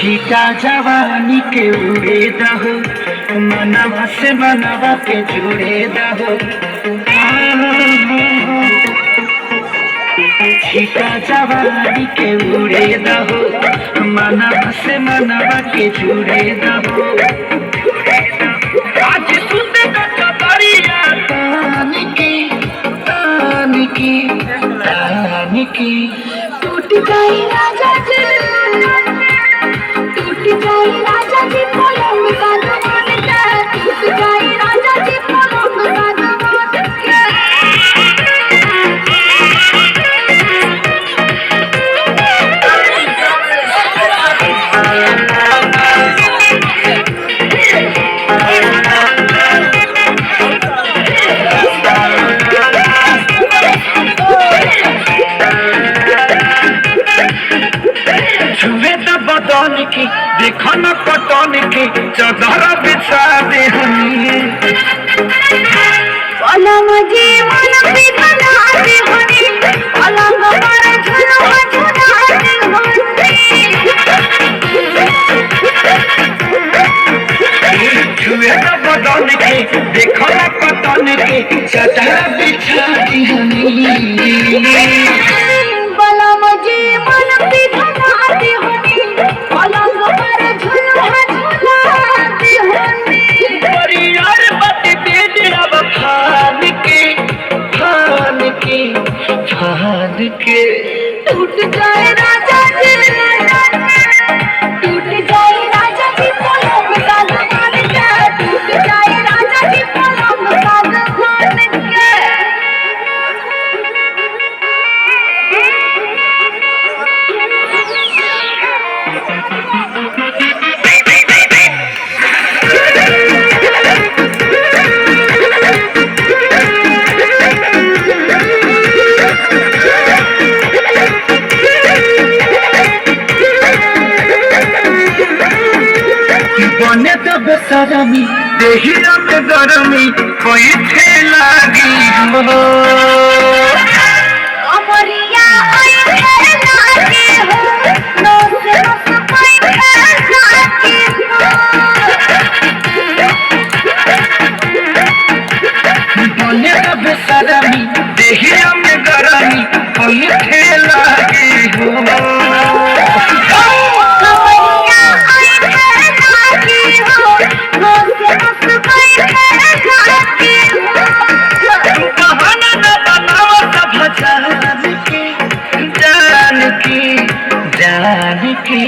छीटा जवानी के उड़े दहो, मनवा से मनवा के जुड़े दहो। छीटा जवानी के उड़े दहो, मनवा से मनवा के जुड़े दहो। आज सुनते कतरिया तान की टूट गई राजा जी, टूट गई राजा जी पलंग का दीवान के, टूट गई राजा जी पलंग का दीवान के। बदन की देखो न पतन की चादर बिछा दे हनी। पलंग जी मन बिछा दे हनी, पलंग पर झुलवा झुला दे हनी। छुए न बदन की देखो न पतन की चादर बिछा दे हनी। पलंग जी मन बिछा दे हनी, पलंग पर झुलवा झुला दे हनी। परियार बत तेज अब फान के टूट जाए राजा जी, टूट जाए राजा जी पलंग का दीवान के, टूट जाए राजा जी पलंग का दीवान के। बने तो बेसरमी देहिया में गरमी कोई लागी हो। अमरिया आई है लागी हो, नोस नोस कोई है लागी हो। बने तो बेसरमी देहिया में गरमी कोई लागी हो। अमरिया आई है लागी हो, नोस नोस कोई है लागी हो। बहाना न बनाओ सब जान की।